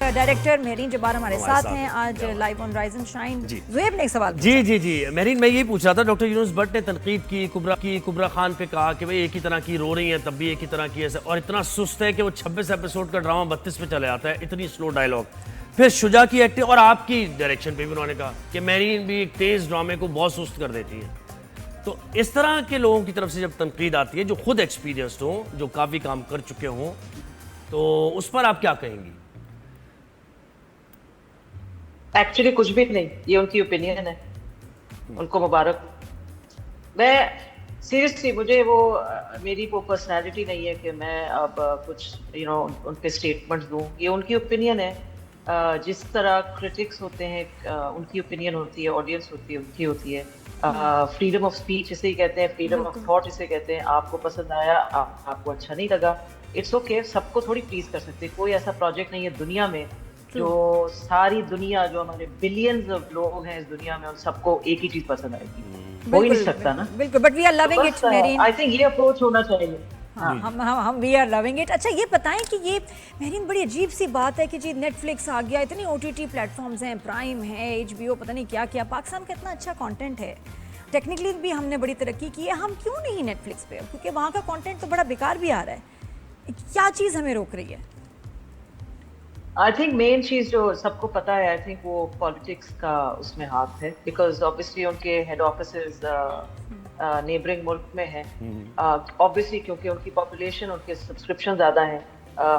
Director Mehreen Jabbar हमारे साथ हैं आज live on rise and shine. Zuhaib ने एक सवाल जी मेहरीन, मैं यही पूछ रहा था, डॉक्टर यूनुस भट्ट ने तनकीद की कुबरा खान पे, कहा कि भाई एक ही तरह की रो रही हैं तब भी एक ही तरह की ऐसा, और इतना सुस्त है कि वो 26 एपिसोड का ड्रामा 32 पे चले जाता है, इतनी स्लो डायलॉग। फिर शुजा की एक्टिंग और आपकी डायरेक्शन पे भी उन्होंने कहा कि मेहरीन भी एक तेज ड्रामे को बहुत सुस्त कर देती है। तो इस तरह के लोगों की तरफ से जब तनकीद आती है जो खुद एक्सपीरियंस्ड हों, जो काफ़ी काम कर चुके हों, तो उस पर आप क्या कहेंगी? एक्चुअली कुछ भी नहीं, ये उनकी ओपिनियन है, उनको मुबारक। मैं सीरियसली, मुझे वो मेरी वो पर्सनालिटी नहीं है कि मैं अब कुछ उन पे स्टेटमेंट दूं। ये उनकी ओपिनियन है। जिस तरह क्रिटिक्स होते हैं उनकी ओपिनियन होती है, ऑडियंस होती है उनकी होती है। फ्रीडम ऑफ स्पीच इसे ही कहते हैं, फ्रीडम ऑफ थॉट इसे कहते हैं। आपको पसंद आया, आपको अच्छा नहीं लगा, इट्स ओके। सबको थोड़ी प्लीज कर सकते। कोई ऐसा प्रोजेक्ट नहीं है दुनिया में जो सारी दुनिया, जो हमारे बिलियंस ऑफ लोग हैं इस दुनिया में, उन सबको एक ही चीज पसंद आएगी। हो ही नहीं सकता ना। बिल्कुल, but we are loving it Mehreen. I think ये अप्रोच होना चाहिए। हाँ, हम वी आर लविंग इट। अच्छा, ये बताएं कि ये मेहरीन बड़ी अजीब सी बात है कि जी नेटफ्लिक्स आ गया, इतनी OTT प्लेटफॉर्म्स हैं, प्राइम है, HBO, पता नहीं क्या क्या, पाकिस्तान का इतना अच्छा कंटेंट है, टेक्निकली भी हमने बड़ी तरक्की की है, हम क्यों नहीं नेटफ्लिक्स पे? क्योंकि वहाँ का कंटेंट तो बड़ा बेकार भी आ रहा है। क्या चीज़ हमें रोक रही है? आई थिंक मेन चीज जो सबको पता है, आई थिंक वो पॉलिटिक्स का उसमें हाथ है। बिकॉज ऑब्वियसली उनके हेड ऑफिसेज नेबरिंग मुल्क में है, ऑब्वियसली क्योंकि उनकी पॉपुलेशन, उनके सब्सक्रिप्शन ज़्यादा हैं।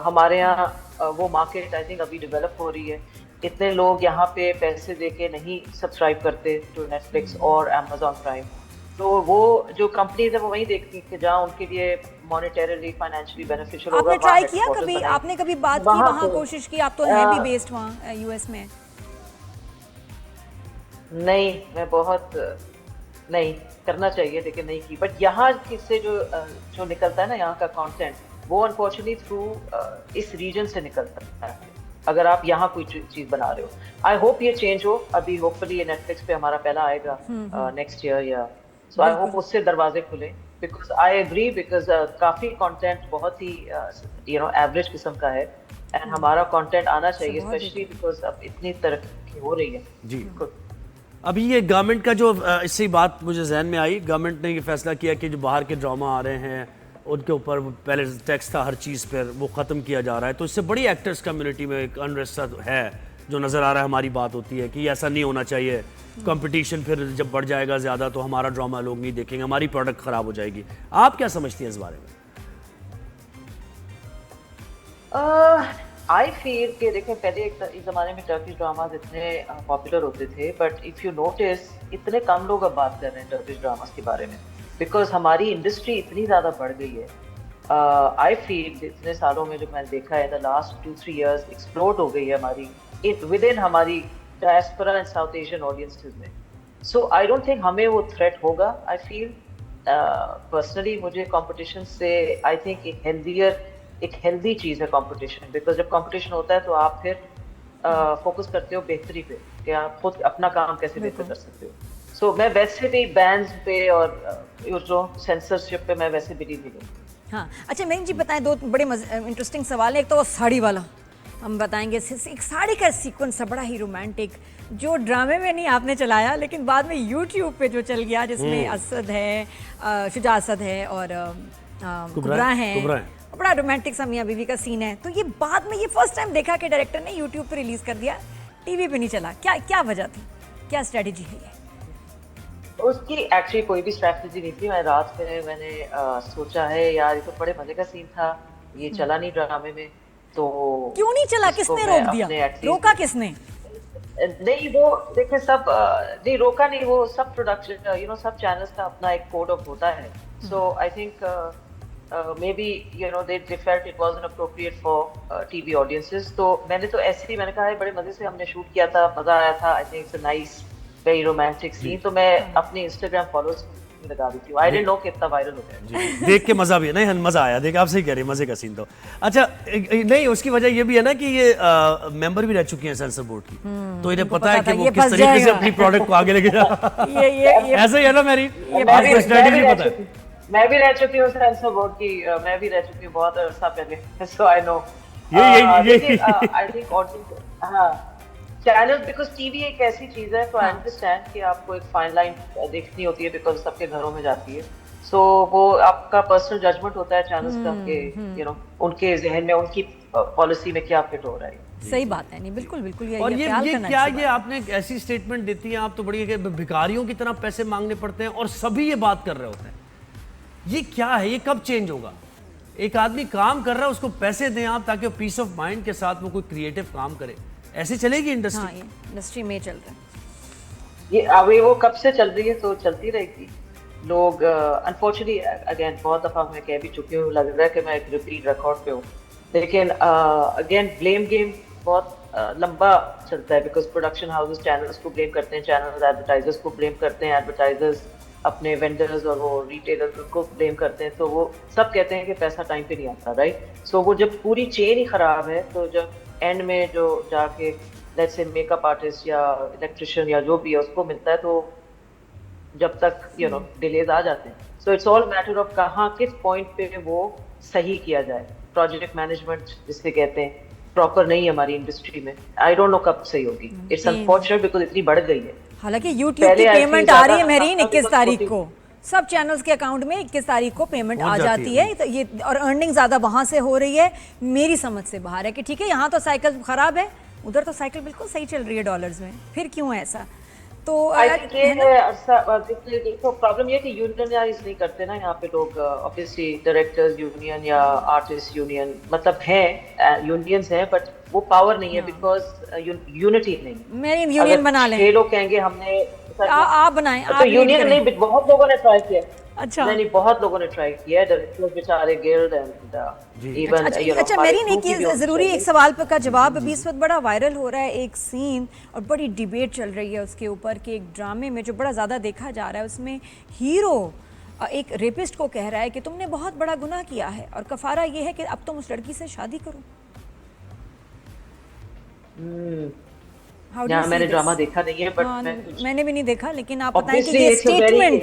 हमारे यहाँ वो मार्केट आई थिंक अभी डेवलप हो रही है। इतने लोग यहाँ पे पैसे देके नहीं सब्सक्राइब करते टू नेटफ्लिक्स और अमेजॉन प्राइम। तो वो जो कंपनीज है वो वही देखती है कि जहाँ उनके लिए मॉनेटरीली, फाइनेंशियली बेनिफिशियल होगा। आपने ट्राई किया कभी? आपने कभी बात की वहाँ, कोशिश की? आप तो है भी बेस्ड वहाँ US में। नहीं, मैं बहुत नहीं करना चाहिए लेकिन नहीं की। बट यहाँ से जो निकलता है ना, यहाँ का कंटेंट, वो अनफॉर्चुनेटली थ्रू इस रीजन से निकलता है। अगर आप यहाँ कोई चीज बना रहे हो, आई होप ये चेंज हो। अभी होपफुली ये नेटफ्लिक्स पे हमारा पहला आएगा नेक्स्ट ईयर या सो। आई होप उससे दरवाजे खुले। बिकॉज आई एग्री, बिकॉज काफी कंटेंट बहुत ही एवरेज किस्म का है, एंड हमारा कंटेंट आना चाहिए, स्पेशली बिकॉज अब इतनी तरक्की हो रही है। जी, अभी ये गवर्नमेंट का जो इससे ही बात मुझे जहन में आई, गवर्नमेंट ने ये फैसला किया कि जो बाहर के ड्रामा आ रहे हैं उनके ऊपर पहले टैक्स था हर चीज़ पर, वो ख़त्म किया जा रहा है। तो इससे बड़ी एक्टर्स कम्युनिटी में एक अनरेस्ट है जो नज़र आ रहा है। हमारी बात होती है कि ऐसा नहीं होना चाहिए, कंपटीशन फिर जब बढ़ जाएगा ज़्यादा तो हमारा ड्रामा लोग नहीं देखेंगे, हमारी प्रोडक्ट ख़राब हो जाएगी। आप क्या समझती हैं इस बारे में? आई फील कि देखें, पहले एक ज़माने में टर्किश ड्रामाज इतने पॉपुलर होते थे, बट इफ़ यू नोटिस इतने कम लोग अब बात कर रहे हैं टर्किश ड्रामाज के बारे में, बिकॉज हमारी इंडस्ट्री इतनी ज़्यादा बढ़ गई है। आई फील इतने सालों में जो मैंने देखा है, द लास्ट 2-3 years एक्सप्लोड हो गई है हमारी विद इन हमारी diaspora and south Asian audiences में। सो आई डोंट थिंक हमें वो थ्रेट होगा। आई फील पर्सनली, मुझे कंपटीशन से आई थिंक एक हेल्दी चीज़ है कंपटीशन। बिकॉज जब कंपटीशन होता है तो आप फिर फोकस करते हो बेहतरी पे, कि आप खुद अपना काम कैसे बेहतर कर सकते हो। सो मैं वैसे भी बैन्स पे और जो सेंसरशिप पे मैं वैसे बिलीव नहीं करती। हाँ, अच्छा मेहरीन जी बताएं, दो बड़े इंटरेस्टिंग सवाल है। एक तो वो साड़ी वाला हम बताएंगे, एक साड़ी का सीक्वेंस है बड़ा ही रोमांटिक, जो ड्रामे में नहीं आपने चलाया लेकिन बाद में यूट्यूब पे जो चल गया, जिसमें असद है, शुजा असद है और कुबरा है, बड़ा रोमांटिक सा मियां बीवी का सीन है। तो ये बाद में ये फर्स्ट टाइम देखा कि डायरेक्टर ने यूट्यूब पे रिलीज कर दिया, टीवी पे नहीं चला। क्या वजह थी, क्या स्ट्रेटेजी है ये? उसकी एक्चुअली कोई भी स्ट्रेटजी नहीं थी। मैं रात में मैंने सोचा है यार ये तो बड़े मजे का सीन था, ये चला नहीं ड्रामे में, तो क्यों नहीं चला? किसने रोक दिया? रोका किसने? नहीं, वो देखे सब नहीं रोका नहीं, वो सब प्रोडक्शन सब चैनल्स का अपना एक कोड ऑफ होता है। So I think maybe they felt it wasn't appropriate for TV audiences। तो मैंने तो ऐसे ही मैंने कहा है बड़े मजे से हमने शूट किया था, मजा आया था, I think it's a nice very romantic scene. तो मैं अपने इंस्टाग्राम फॉलोअर्स लगा दी थी। आई डिडंट नो कि इतना वायरल हो गया। देख के मजा भी है, नहीं मजा आया, देख आप सही कह रहे हैं, मजे का सीन। तो अच्छा, नहीं उसकी वजह ये भी है ना कि ये मेंबर भी रह चुकी हैं सेंसर बोर्ड की, तो इन्हें पता है कि वो किस तरीके से अपनी प्रोडक्ट को आगे लेके जा। ऐसे ही है ना मेरी, आपको स्ट्रेटजी पता है। मैं भी रह चुकी हूँ सेंसर बोर्ड की, मैं भी रह चुकी हूँ बहुत अर्सा पहले। सो आई नो ये आई थिंक हाँ, चैनल, बिकॉज टीवी एक ऐसी चीज है, तो आई अंडरस्टैंड कि आपको एक फाइन लाइन देखनी होती है बिकॉज सबके घरों में जाती है, सो वो आपका पर्सनल जजमेंट होता है चैनल्स का कि यू नो उनके जहन में उनकी पॉलिसी में क्या फिट हो रहा है। सही बात है, नहीं बिल्कुल बिल्कुल और ये ख्याल करना क्या, अच्छी ये बात आपने एक ऐसी स्टेटमेंट देती हैं आप तो बड़ी है कि भिखारियों की तरह पैसे मांगने पड़ते हैं और सभी ये बात कर रहे होते हैं। ये क्या है, ये कब चेंज होगा? एक आदमी काम कर रहा है, उसको पैसे दें आप ताकि वो पीस ऑफ माइंड के साथ वो कोई क्रिएटिव काम करे। ऐसे चलेगी है। हाँ, इंडस्ट्री? ये इंडस्ट्री में चल रहा है। ये अभी वो कब से चल रही है, तो चलती रहेगी। लोग अनफॉर्चुनेटली अगेन बहुत दफा मैं कह भी चुकी हूँ, लग रहा है कि मैं एक रिपीट रिकॉर्ड पे हूँ, लेकिन अगेन ब्लेम गेम बहुत लंबा चलता है बिकॉज प्रोडक्शन हाउसेस चैनल्स को ब्लेम करते हैं, चैनल्स एडवर्टाइजर्स को ब्लेम करते हैं, एडवर्टाइजर्स अपने वेंडर्स और वो रिटेलर्स को ब्लेम करते हैं, तो वो सब कहते हैं कि पैसा टाइम पे नहीं आता, राइट? सो वो जब पूरी चेन ही खराब है, तो जब एंड में जो जाके लेट्स से मेकअप आर्टिस्ट या इलेक्ट्रिशियन या जो भी है उसको मिलता है, तो जब तक यू नो डिलेज आ जाते हैं। So it's all matter of कहाँ किस पॉइंट पे वो सही किया जाए। प्रोजेक्ट मैनेजमेंट जिससे कहते हैं प्रॉपर नहीं है हमारी इंडस्ट्री में, आई डोंट नो कब सही होगी। इट्स अनफॉर्चुनेट बिकॉज इतनी बढ़ गई है। हालांकि YouTube पहले की ऐसी पेमेंट आ रही है ज्यादा- मेरीन 21 बिकॉज तारीख छोटी- को, सब चैनल्स के अकाउंट में 21 तारीख को पेमेंट आ पहुंच जाती जाती है, तो ये और अर्निंग ज्यादा वहां से हो रही है। मेरी समझ से बाहर है कि ठीक है यहाँ तो साइकिल खराब है, उधर तो साइकिल बिल्कुल सही चल रही है डॉलर्स में, फिर क्यों है ऐसा? तो आई थिंक ये देखो प्रॉब्लम ये कि यूनियनाइज नहीं करते ना यहाँ पे लोग। ऑब्वियसली डायरेक्टर्स यूनियन या आर्टिस्ट यूनियन मतलब हैं, यूनियंस हैं, बट वो पावर नहीं है बिकॉज यूनिटी नहीं। मेरी यूनियन बना लें, 6 लोग कहेंगे हमने आप बनाएं, तो आप lead यूनियन करें। नहीं, बहुत लोगों ने ट्राई किया। अच्छा नहीं, बहुत लोगों ने ट्राई किया, डायरेक्टर्स बेचारे गिल्ड एंड इवन अच्छा मेरीन, एक ये जरूरी एक सवाल पर का जवाब, अभी इस वक्त बड़ा वायरल हो रहा है एक सीन और बड़ी डिबेट चल रही है उसके ऊपर कि एक ड्रामे में जो बड़ा ज़्यादा देखा जा रहा है उसमें हीरो एक रेपिस्ट को कह रहा है कि तुमने बहुत बड़ा गुनाह किया है और कफारा ये है कि अब तुम उस लड़की से शादी करो। How do you यहाँ see मैंने this? ड्रामा देखा नहीं है, बट हाँ, मैं कुछ मैंने भी नहीं देखा, लेकिन आप बताएं कि obviously ये it's a very स्टेटमेंट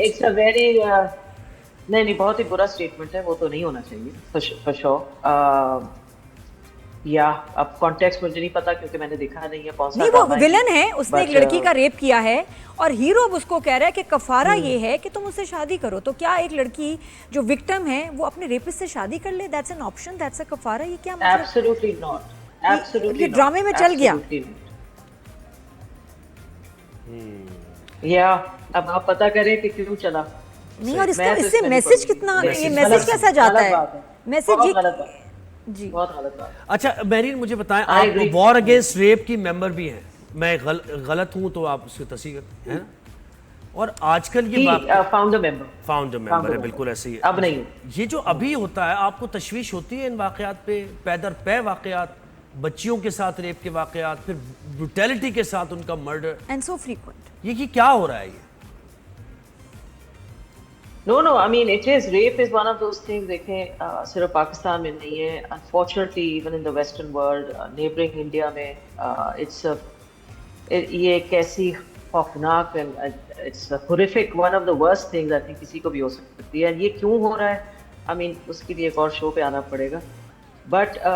नहीं बहुत ही बुरा स्टेटमेंट है, वो तो नहीं होना चाहिए फॉर श्योर। या अब कॉन्टेक्स्ट मुझे नहीं पता क्योंकि मैंने देखा नहीं है कौन सा नहीं, वो ड्रामा है। विलन है, उसने एक But, लड़की का रेप किया है और हीरो अब उसको कह रहा है कि कफारा ये है कि तुम उससे शादी करो। तो क्या एक लड़की जो विक्टिम है वो अपने रेपिस्ट से शादी कर ले? That's an option, that's a कफारा? ये क्या मतलब? एब्सोल्युटली नॉट, एब्सोल्युटली ये ड्रामे में चल गया। या अब आप पता करें कि क्यों चला। नहीं, और मैं तो इससे इसमें नहीं मैसेज पढ़ूंगी। कितना, ये मैसेज मैसेज गलत कैसा है, जाता गलत है? बात है। मैसेज बहुत ये गलत बात है। जी बहुत गलत बात है। अच्छा मेरीन मुझे बताएं, I आप agree. वॉर अगेंस्ट रेप की मेंबर भी हैं, मैं गलत हूं तो आप उसकी तस्दीक करते हैं ना? और आजकल ये बात फाउंडर मेंबर फाउंडर मेंबर है, बिल्कुल ऐसे ही है। अब नहीं। ये जो अभी होता है, आपको तशवीश होती है इन वाकयात पे? पैदर पे वाकयात, बच्चियों के साथ रेप के वाकयात, फिर ब्रूटैलिटी के साथ उनका मर्डर, एंड सो फ्रीक्वेंट। ये क्या हो रहा है ये? No, I mean, it is, rape is one of those things, देखें सिर्फ पाकिस्तान में नहीं है, unfortunately even in the western world, neighboring India में ये एक ऐसी खौफनाक and it's a horrific, one of the worst things I think किसी को भी हो सकती है। ये क्यों हो रहा है, I mean, उसके लिए एक और शो पे आना पड़ेगा, but